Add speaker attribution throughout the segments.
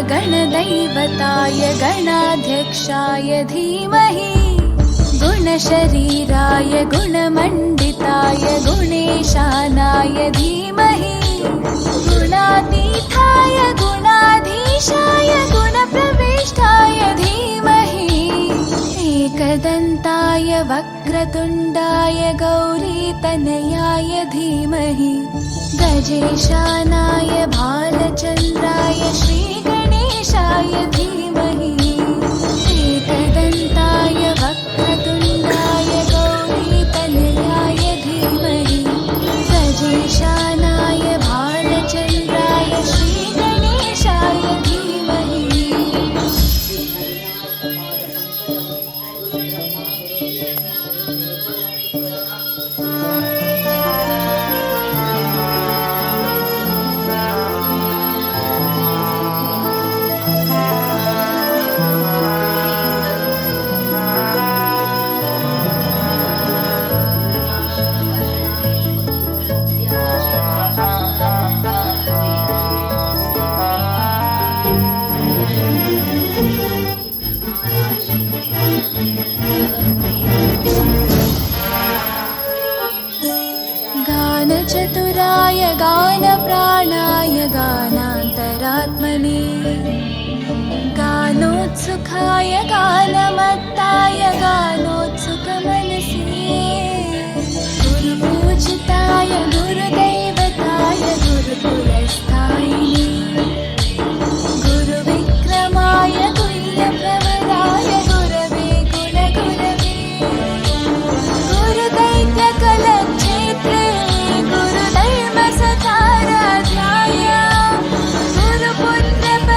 Speaker 1: गणदैवताय गणाध्यक्षाय धीमहि गुणशरीराय गुणमण्डिताय गुणेशानाय धीमहि गुणातीताय गुणाधीशाय गुणप्रविष्टाय धीमहि एकदन्ताय वक्रतुण्डाय गौरीतनयाय धीमहि गजेशानाय भालचन्द्राय श्रीगणेशाय धीमहि एकदन्ताय वक्रतुण्डाय गौरीतनयाय धीमहि गजेशानाय भालचन्द्राय श्रीगणेशाय धीमहि। गानचतुराय गानप्राणाय गानान्तरात्मने गानोत्सुकाय गानमत्ताय गानोत्सुकमनसे गुरुपूजिताय गुरुदैवताय गुरुपुरस्थायिने गुरुविक्रमाय गुह्यप्रवराय गुरवे गुणगुरवे गुरुदैत्यकलक्षेत्रे गुरुधर्मसकाराध्याय गुरुपुत्रपरित्रात्रे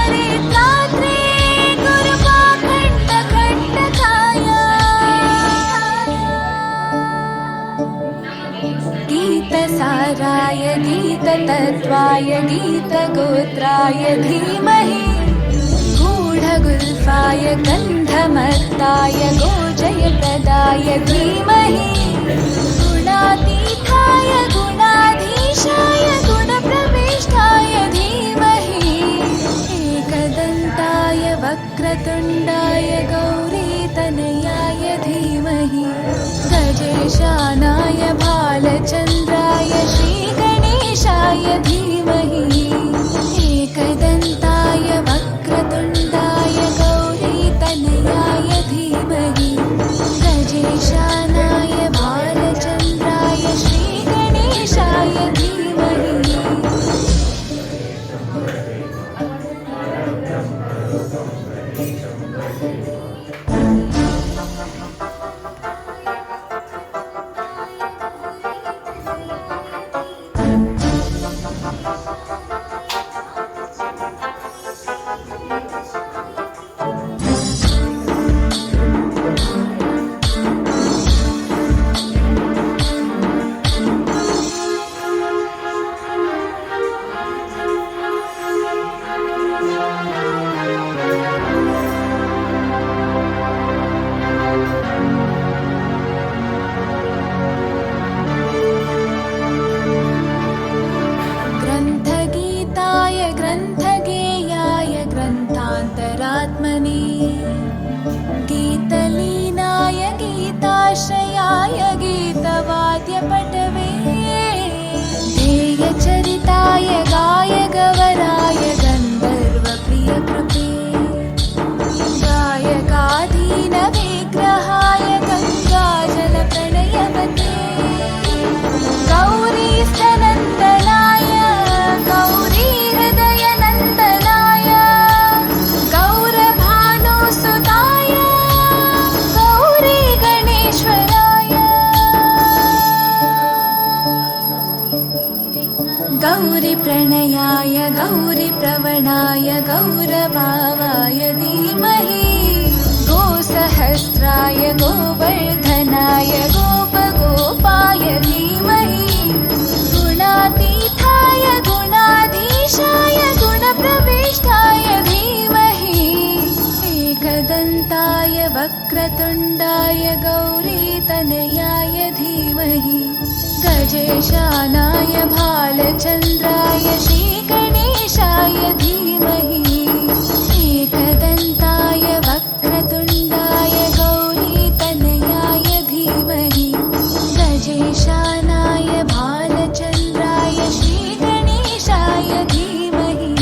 Speaker 1: गुरुपाखण्डखण्डकाय गीतसाराय गीततत्त्वाय गीतगोत्राय धीमहि गूढगुल्फाय गन्धमत्ताय गोजयप्रदाय धीमहि गुणातीताय गुणाधीशाय गुणप्रविष्टाय धीमहि एकदन्ताय वक्रतुण्डाय गौरीतनयाय धीमहि गजेशानाय भालचन्द्राय श्रीगणेशाय धीमहि एकदन्ताय वक्रतुण्डाय गौरीतनयाय धीमहि गजेशानाय भालचन्द्राय श्रीगणेशाय धीमहि। गीतलीनाय गीताश्रयाय गीतवाद्यपटवे ध्येयचरिताय गायगवराय गन्धर्वप्रियकृते गायकाधीनविग्रहाय गङ्गाजलप्रणयवते गौरीस्तनन्दनाय गौरीहृदयनन्दनाय गौरभानुसुताय गौरीगणेश्वराय गौरीप्रणयाय गौरीप्रवणाय गौरभावाय धीमहि गोसहस्राय गोवर्धनाय गोपगोप गुणस्वरूपाय धीमहि गुणातीताय गुणाधीशाय गुणप्रविष्टाय धीमहि एकदन्ताय वक्रतुण्डाय गौरीतनयाय धीमहि गजेशानाय भालचन्द्राय श्रीगणेशाय धीमहि एकदन्ताय वक्रतुण्डाय गौरीतनयाय धीमहि गजेशानाय भालचन्द्राय श्रीगणेशाय धीमहि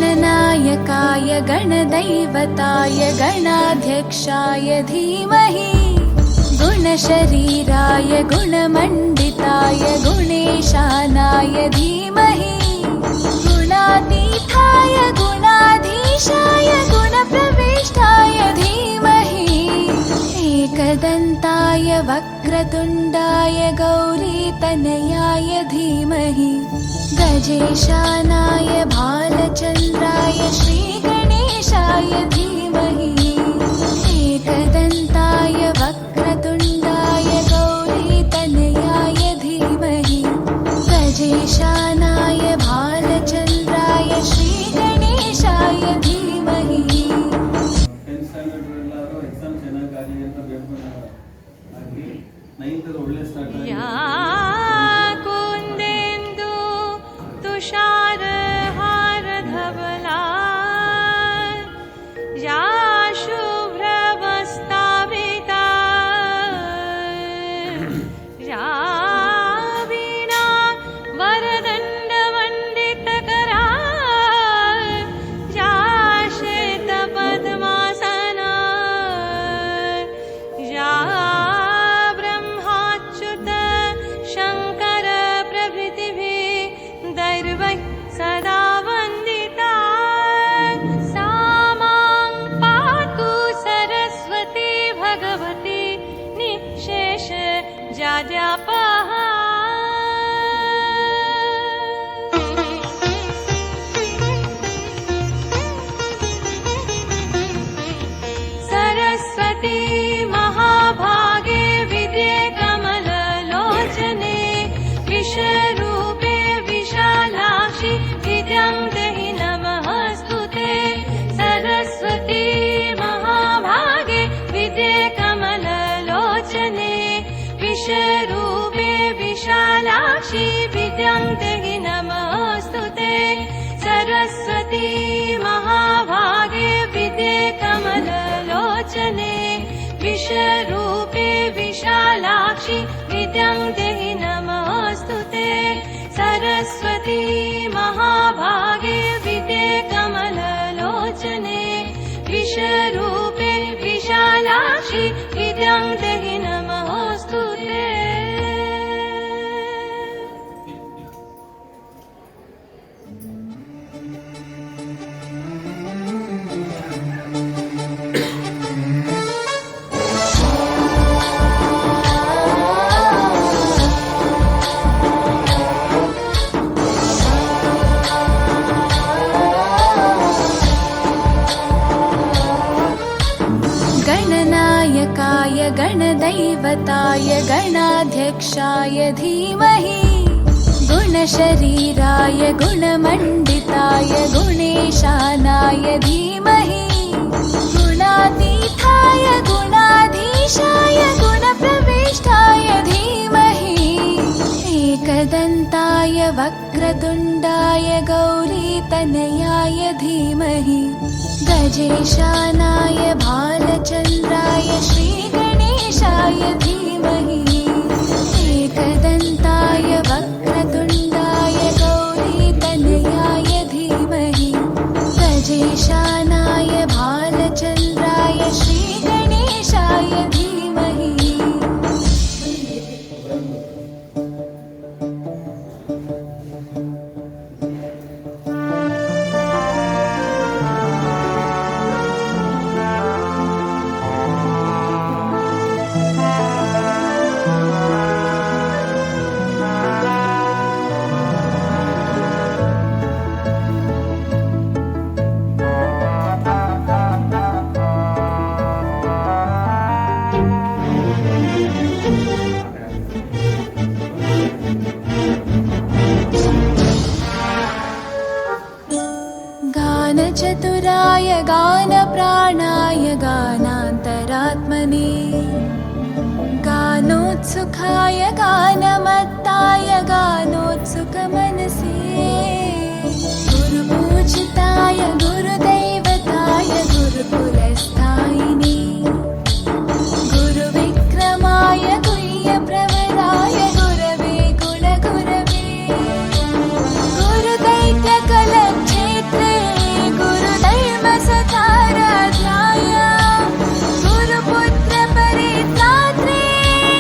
Speaker 1: गणनायकाय गणदैवताय गणाध्यक्षाय धीमहि गुणशरीराय गुणमण्डिताय गुणेशानाय धीमहि गुणातीताय गुणाधीशाय गुणप्रविष्टाय धीमहि एकदन्ताय वक्रतुण्डाय गौरीतनयाय धीमहि गजेशानाय भालचन्द्राय श्रीगणेशाय धीमहि एकदन्ताय वक्रतुण्डाय गौरीतनयाय धीमहि गजेशानाय भालचन्द्राय श्रीगणेशाय धीमहि
Speaker 2: तुषारहारधवला या शुभ्रवस्तावृता या वीणा वरदण्डमण्डितकरा या श्वेतपद्मासना या ब्रह्माच्युत शङ्कर प्रभृतिभिः दैर्वैः सदा वन्दिता सा मां पातु सरस्वती भगवती निःशेष जाड्यापहा सरस्वती महाभागे विद्ये कमललोचने विश्वरूपे विशालाक्षि विद्यां देहि नमस्तुते सरस्वती महाभागे विद्ये कमललोचने विश्वरूपे विशालाक्षि विद्यां देहि नमस्तुते सरस्वती महाभागे विद्ये कमललोचने विश्वरूपे विशालाक्षि विद्यां देहि नमस्तुते सरस्वती महाभागे विद्ये कमललोचने विश्वरूपे विशालाक्षि विद्यां देहि नमस्तुते
Speaker 1: गणनायकाय गणदैवताय गणाध्यक्षाय धीमहि गुणशरीराय गुणमण्डिताय गुणेशानाय धीमहि गुणातीताय गुणाधीशाय गुणप्रविष्टाय धीमहि एकदन्ताय वक्रतुण्डाय गौरीतनयाय धीमहि गजेशानाय भालचन्द्राय श्रीगणेशाय धीमहि एकदन्ताय वक्रतुण्डाय गौरीतनयाय धीमहि गजेशानाय भालचन्द्राय श्रीगणेशाय धीमहि चतुराय गानप्राणाय गानान्तरात्मने गानोत्सुकाय गानमत्ताय गानोत्सुकमनसे गुरुपूजिताय गुरुदैवताय गुरुकुलस्थायिने गुरुविक्रमाय गुह्यप्रवराय गुरवे गुणगुरवे गुरुदैत्यकलक्षेत्रे गुरुधर्मसताराध्याय गुरुपुत्रपरित्रात्रे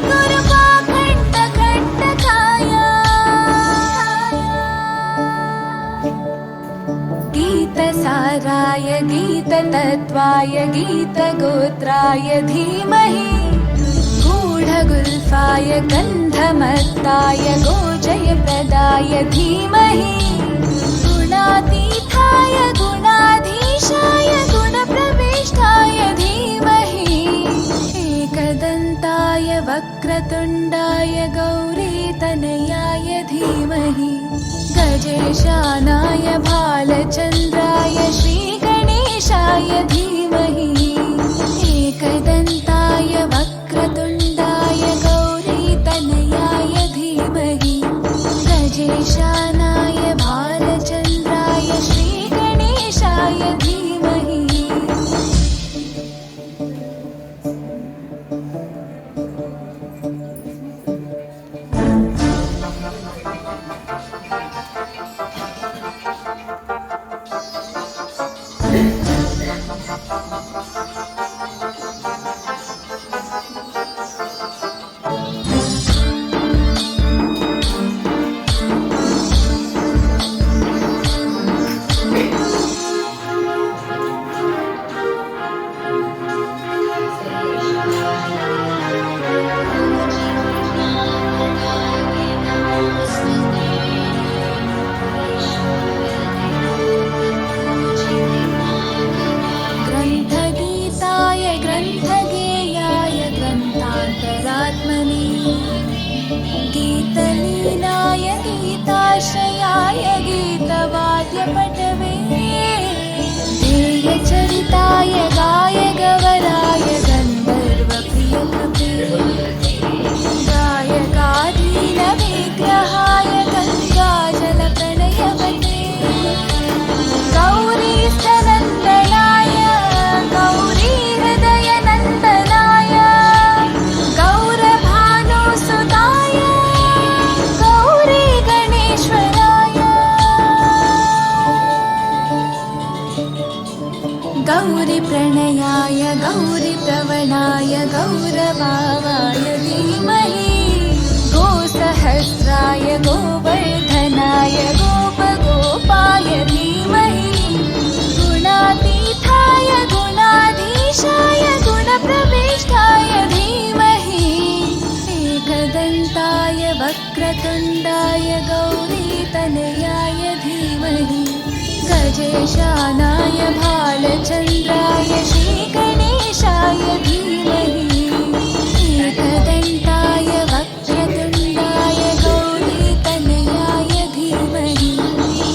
Speaker 1: गुरुपाखण्डखण्डकाय गीतसाराय गीततत्त्वाय गीतगोत्राय धीमहि गूढगुल्फाय गन्धमत्ताय गोजयप्रदाय धीमहि गुणातीताय गुणाधीशाय गुणप्रविष्टाय धीमहि एकदन्ताय वक्रतुण्डाय गौरीतनयाय धीमहि गजेशानाय भालचन्द्राय श्रीगणेशाय धीमहि एकदन्ताय वक्रतुण्डाय गौरीतनयाय धीमहि गजेशानाय भालचन्द्राय श्रीगणेशाय धीमहि ग्रन्थगीताय ग्रन्थगेयाय ग्रन्थान्तरात्मने गीतलीनाय गीताश्रयाय गीतवाद्यपटवे ध्येयचरिताय गायगवराय गन्धर्वप्रियकृते गायकाधीनविग्रहाय गङ्गाजलप्रणयवते गौरीस्तनन्दनाय गौरीहृदयनन्दनाय गौरभानुसुताय गौरीगणेश्वराय गौरीप्रणयाय गौरीप्रवणाय गौरभावाय धीमहि गोसहस्राय गोवर्धनाय गोपगोपाय धीमहि गुणातीताय गुणाधीशाय गुणप्रविष्टाय धीमहि एकदन्ताय वक्रतुण्डाय गौरीतनयाय धीमहि गजेशानाय भालचन्द्राय श्रीगणेशाय धीमहि एकदन्ताय वक्रतुण्डाय गौरीतनयाय धीमहि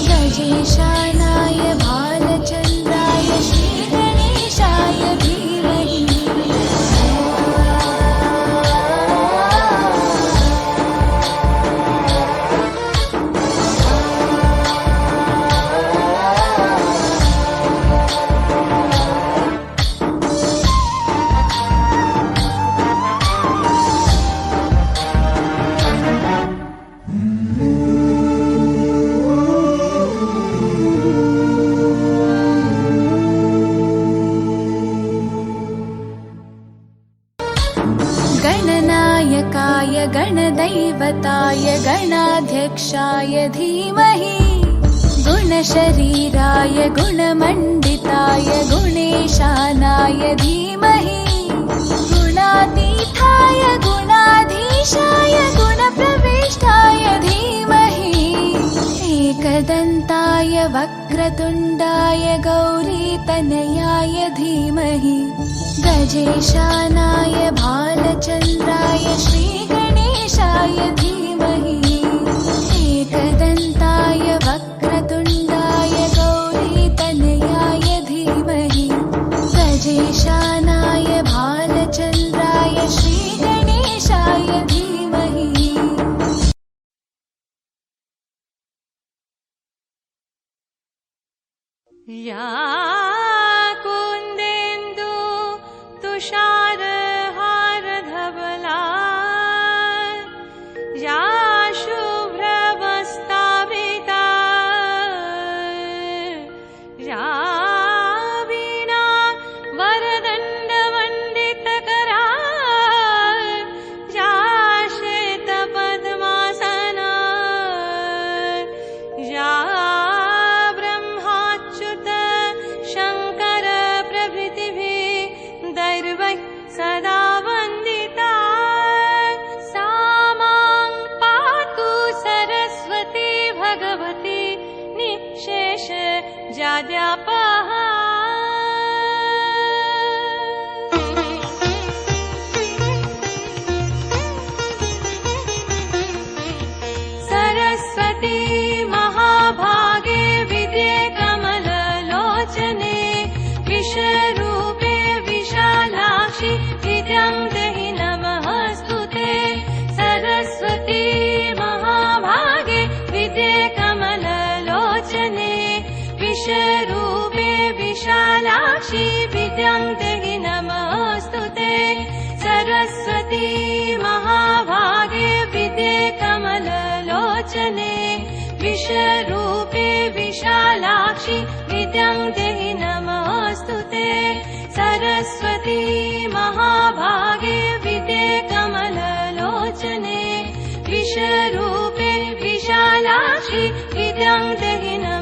Speaker 1: गजेशानाय भालचन्द्राय श्रीगणेशाय धीमहि गणनायकाय गणदैवताय गणाध्यक्षाय धीमहि गुणशरीराय गुणमण्डिताय गुणेशानाय धीमहि गुणातीताय गुणाधीशाय गुणप्रविष्टाय धीमहि एकदन्ताय वक्रतुण्डाय गौरीतनयाय धीमहि गजेशानाय भालचन्द्राय श्रीगणेशाय धीमहि एकदन्ताय वक्रतुण्डाय गौरीतनयाय
Speaker 2: या कुन्देन्दु तुषारहारधवला या शुभ्रवस्त्रावृता या वीणा वरदण्डमण्डितकरा या श्वेतपद्मासना या ब्रह्माच्युत शङ्कर प्रभृतिभिः दैर्वैः सदा वन्दिता सा मां पातु सरस्वती भगवती निःशेष जाड्यापहा। सरस्वती महाभागे विद्ये कमललोचने विश्वरूपे विशालाक्षि विद्यां देहि नमस्तुते। सरस्वती महाभागे विद्ये कमललोचने विश्वरूपे विशालाक्षि विद्यां देहि नमस्तुते। सरस्वती महाभागे विद्ये कमललोचने विश्वरूपे विशालाक्षि विद्यां देहि नमस्तुते। सरस्वती महाभागे विद्ये कमललोचने विश्वरूपे विशालाक्षि विद्यां देहि नमस्तुते।